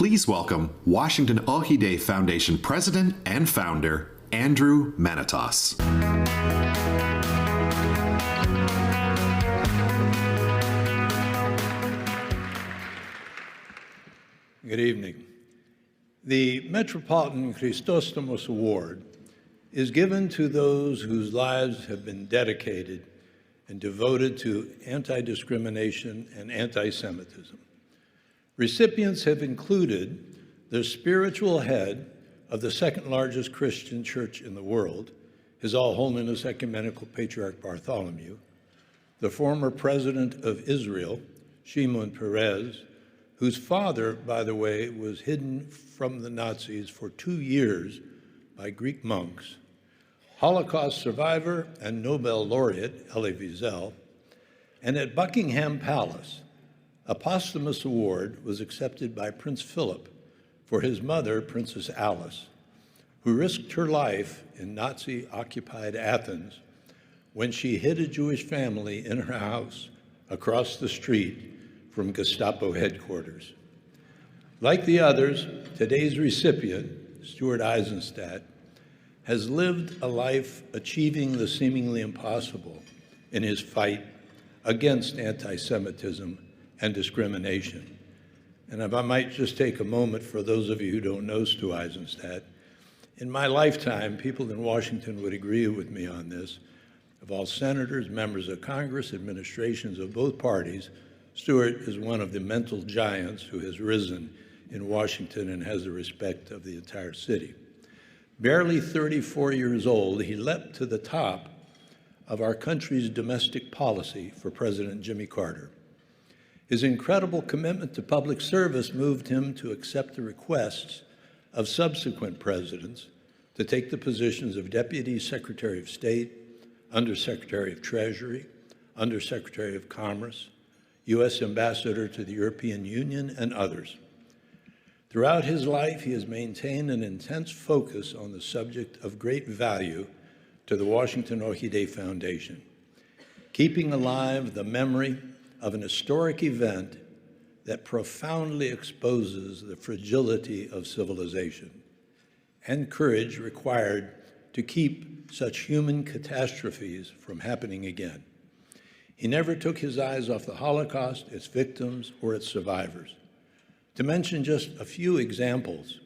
Please welcome Washington Ohide Foundation President and Founder, Andrew Manatos. Good evening. The Metropolitan Chrysostomos Award is given to those whose lives have been dedicated and devoted to anti-discrimination and anti-Semitism. Recipients have included the spiritual head of the second largest Christian church in the world, His All Holiness Ecumenical Patriarch Bartholomew, the former president of Israel, Shimon Peres, whose father, by the way, was hidden from the Nazis for 2 years by Greek monks, Holocaust survivor and Nobel laureate Elie Wiesel, and at Buckingham Palace, a posthumous award was accepted by Prince Philip for his mother, Princess Alice, who risked her life in Nazi-occupied Athens when she hid a Jewish family in her house across the street from Gestapo headquarters. Like the others, today's recipient, Stuart Eizenstat, has lived a life achieving the seemingly impossible in his fight against anti-Semitism and discrimination. And if I might just take a moment for those of you who don't know Stu Eizenstat, in my lifetime, people in Washington would agree with me on this. Of all senators, members of Congress, administrations of both parties, Stuart is one of the mental giants who has risen in Washington and has the respect of the entire city. Barely 34 years old, he leapt to the top of our country's domestic policy for President Jimmy Carter. His incredible commitment to public service moved him to accept the requests of subsequent presidents to take the positions of Deputy Secretary of State, Undersecretary of Treasury, Undersecretary of Commerce, U.S. Ambassador to the European Union, and others. Throughout his life, he has maintained an intense focus on the subject of great value to the Washington Ohide Foundation, keeping alive the memory of an historic event that profoundly exposes the fragility of civilization and courage required to keep such human catastrophes from happening again. He never took his eyes off the Holocaust, its victims, or its survivors. To mention just a few examples,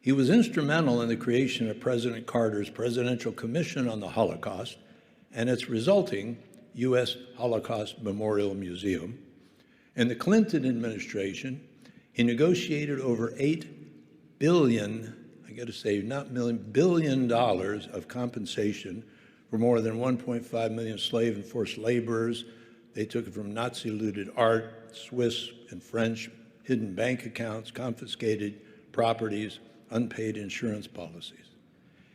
he was instrumental in the creation of President Carter's Presidential Commission on the Holocaust and its resulting U.S. Holocaust Memorial Museum. In the Clinton administration, he negotiated over $8 billion, I got to say, not million, $1 billion of compensation for more than 1.5 million slave and forced laborers. They took it from Nazi-looted art, Swiss and French hidden bank accounts, confiscated properties, unpaid insurance policies.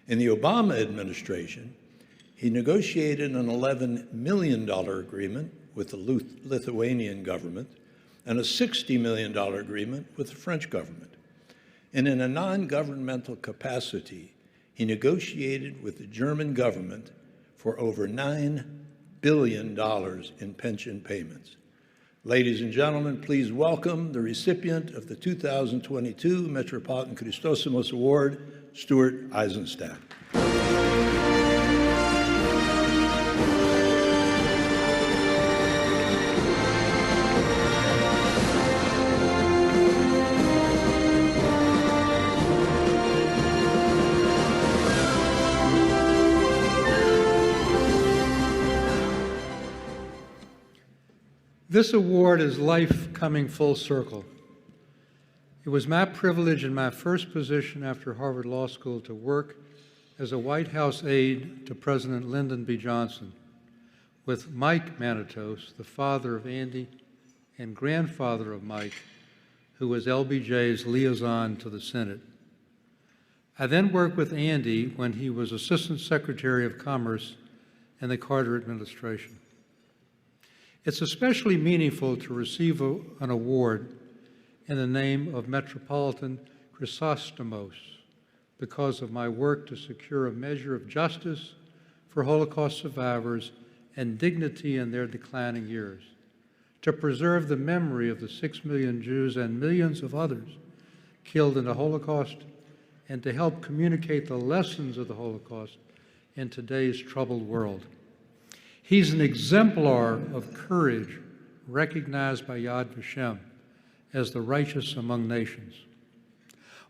In the Obama administration, he negotiated an $11 million agreement with the Lithuanian government and a $60 million agreement with the French government. And in a non-governmental capacity, he negotiated with the German government for over $9 billion in pension payments. Ladies and gentlemen, please welcome the recipient of the 2022 Metropolitan Chrysostomos Award, Stuart Eizenstat. This award is life coming full circle. It was my privilege in my first position after Harvard Law School to work as a White House aide to President Lyndon B. Johnson with Mike Manatos, the father of Andy and grandfather of Mike, who was LBJ's liaison to the Senate. I then worked with Andy when he was Assistant Secretary of Commerce in the Carter administration. It's especially meaningful to receive an award in the name of Metropolitan Chrysostomos because of my work to secure a measure of justice for Holocaust survivors and dignity in their declining years, to preserve the memory of the 6 million Jews and millions of others killed in the Holocaust and to help communicate the lessons of the Holocaust in today's troubled world. He's an exemplar of courage recognized by Yad Vashem as the righteous among nations.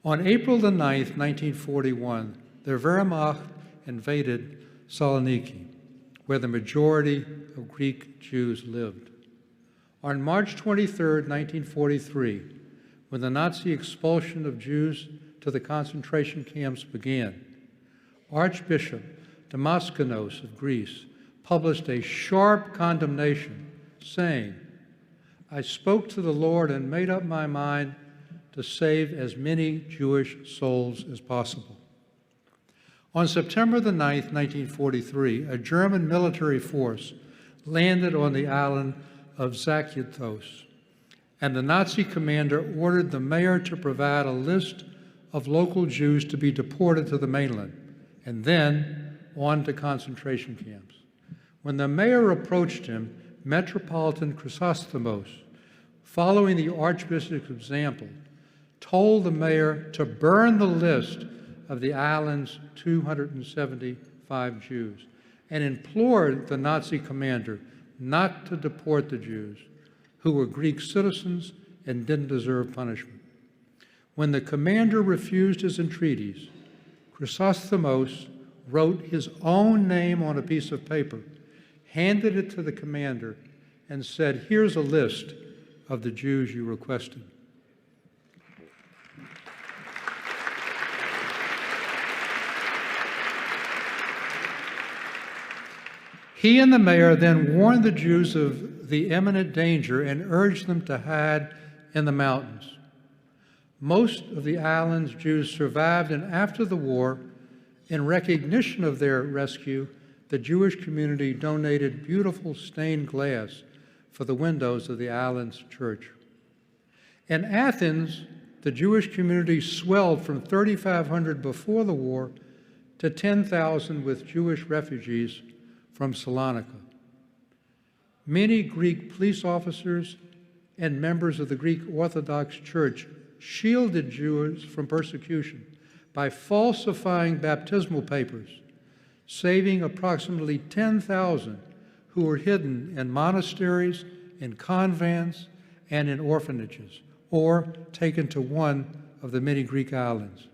On April the 9th, 1941, the Wehrmacht invaded Saloniki, where the majority of Greek Jews lived. On March 23, 1943, when the Nazi expulsion of Jews to the concentration camps began, Archbishop Damaskinos of Greece published a sharp condemnation, saying, "I spoke to the Lord and made up my mind to save as many Jewish souls as possible." On September the 9th, 1943, a German military force landed on the island of Zakynthos, and the Nazi commander ordered the mayor to provide a list of local Jews to be deported to the mainland, and then on to concentration camps. When the mayor approached him, Metropolitan Chrysostomos, following the archbishop's example, told the mayor to burn the list of the island's 275 Jews and implored the Nazi commander not to deport the Jews, who were Greek citizens and didn't deserve punishment. When the commander refused his entreaties, Chrysostomos wrote his own name on a piece of paper, handed it to the commander, and said, "Here's a list of the Jews you requested." He and the mayor then warned the Jews of the imminent danger and urged them to hide in the mountains. Most of the island's Jews survived, and after the war, in recognition of their rescue, the Jewish community donated beautiful stained glass for the windows of the island's church. In Athens, the Jewish community swelled from 3,500 before the war to 10,000 with Jewish refugees from Salonika. Many Greek police officers and members of the Greek Orthodox Church shielded Jews from persecution by falsifying baptismal papers, saving approximately 10,000 who were hidden in monasteries, in convents, and in orphanages, or taken to one of the many Greek islands.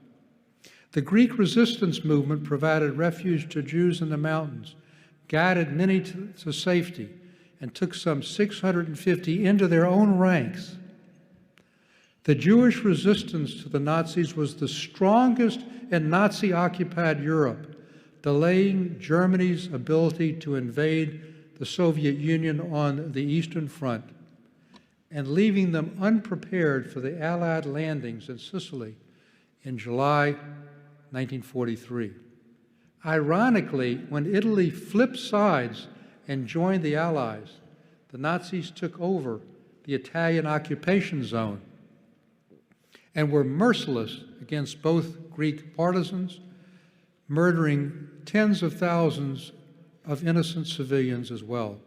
The Greek resistance movement provided refuge to Jews in the mountains, guided many to safety, and took some 650 into their own ranks. The Jewish resistance to the Nazis was the strongest in Nazi-occupied Europe, delaying Germany's ability to invade the Soviet Union on the Eastern Front and leaving them unprepared for the Allied landings in Sicily in July 1943. Ironically, when Italy flipped sides and joined the Allies, the Nazis took over the Italian occupation zone and were merciless against both Greek partisans, murdering tens of thousands of innocent civilians as well.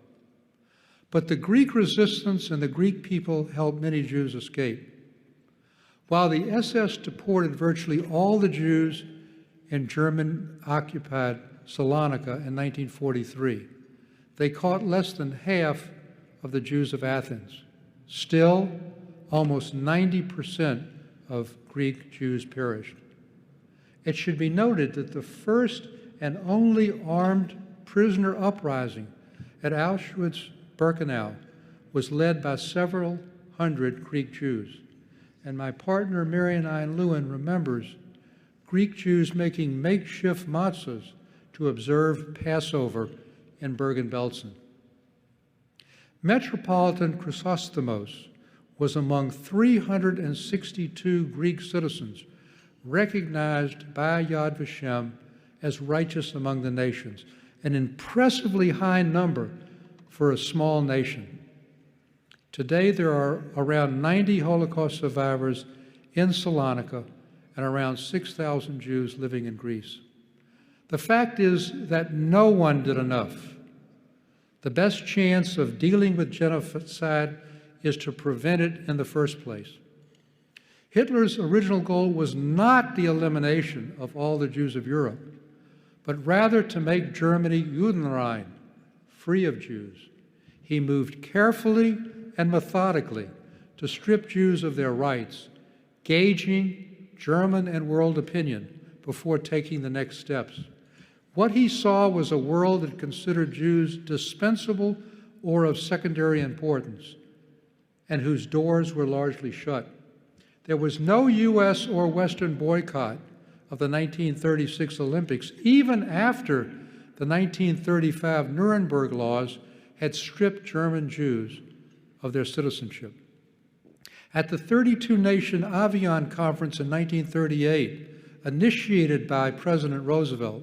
But the Greek resistance and the Greek people helped many Jews escape. While the SS deported virtually all the Jews in German-occupied Salonika in 1943, they caught less than half of the Jews of Athens. Still, almost 90% of Greek Jews perished. It should be noted that the first and only armed prisoner uprising at Auschwitz-Birkenau was led by several hundred Greek Jews. And my partner, Marianne Lewin, remembers Greek Jews making makeshift matzahs to observe Passover in Bergen-Belsen. Metropolitan Chrysostomos was among 362 Greek citizens recognized by Yad Vashem as righteous among the nations, an impressively high number for a small nation. Today, there are around 90 Holocaust survivors in Salonika and around 6,000 Jews living in Greece. The fact is that no one did enough. The best chance of dealing with genocide is to prevent it in the first place. Hitler's original goal was not the elimination of all the Jews of Europe, but rather to make Germany Judenrein, free of Jews. He moved carefully and methodically to strip Jews of their rights, gauging German and world opinion before taking the next steps. What he saw was a world that considered Jews dispensable or of secondary importance, and whose doors were largely shut. There was no U.S. or Western boycott of the 1936 Olympics, even after the 1935 Nuremberg laws had stripped German Jews of their citizenship. At the 32-nation Avion Conference in 1938, initiated by President Roosevelt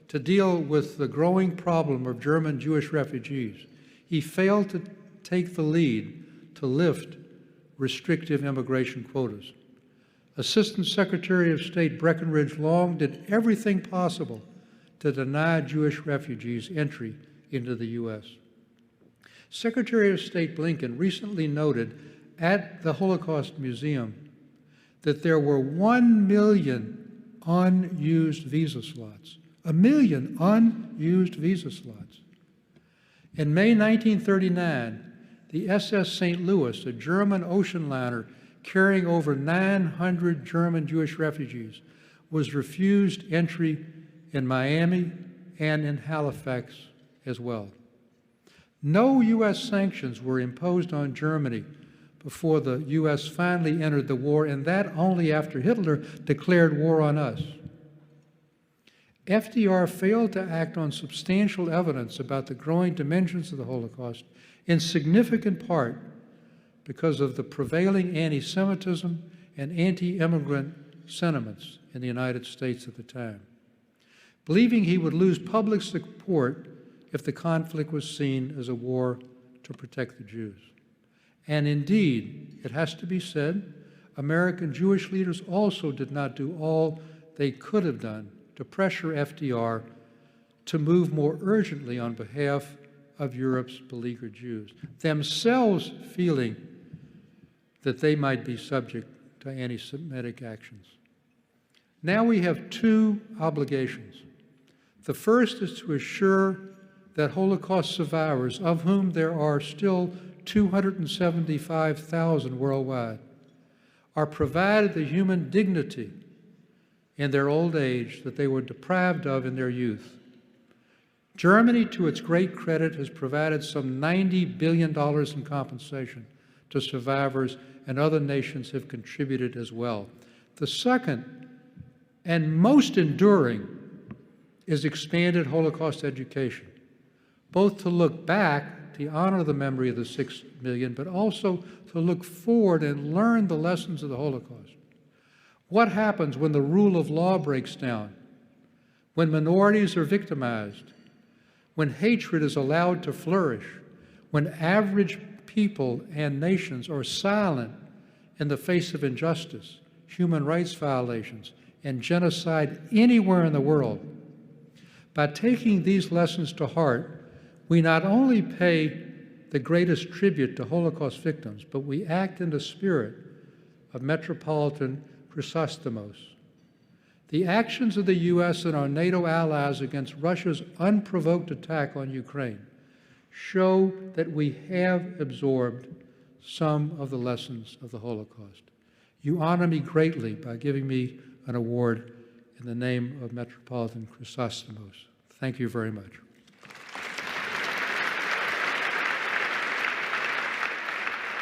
to deal with the growing problem of German Jewish refugees, he failed to take the lead to lift restrictive immigration quotas. Assistant Secretary of State Breckinridge Long did everything possible to deny Jewish refugees entry into the U.S. Secretary of State Blinken recently noted at the Holocaust Museum that there were 1 million unused visa slots. 1 million unused visa slots. In May 1939, the SS St. Louis, a German ocean liner carrying over 900 German Jewish refugees, was refused entry in Miami and in Halifax as well. No U.S. sanctions were imposed on Germany before the U.S. finally entered the war, and that only after Hitler declared war on us. FDR failed to act on substantial evidence about the growing dimensions of the Holocaust, in significant part because of the prevailing anti-Semitism and anti-immigrant sentiments in the United States at the time, believing he would lose public support if the conflict was seen as a war to protect the Jews. And indeed, it has to be said, American Jewish leaders also did not do all they could have done to pressure FDR to move more urgently on behalf of Europe's beleaguered Jews, themselves feeling that they might be subject to anti-Semitic actions. Now we have two obligations. The first is to assure that Holocaust survivors, of whom there are still 275,000 worldwide, are provided the human dignity in their old age that they were deprived of in their youth. Germany, to its great credit, has provided some $90 billion in compensation to survivors, and other nations have contributed as well. The second, and most enduring, is expanded Holocaust education, both to look back, to honor the memory of the 6 million, but also to look forward and learn the lessons of the Holocaust. What happens when the rule of law breaks down, when minorities are victimized, when hatred is allowed to flourish, when average people and nations are silent in the face of injustice, human rights violations, and genocide anywhere in the world? By taking these lessons to heart, we not only pay the greatest tribute to Holocaust victims, but we act in the spirit of Metropolitan Chrysostomos. The actions of the U.S. and our NATO allies against Russia's unprovoked attack on Ukraine show that we have absorbed some of the lessons of the Holocaust. You honor me greatly by giving me an award in the name of Metropolitan Chrysostomos. Thank you very much.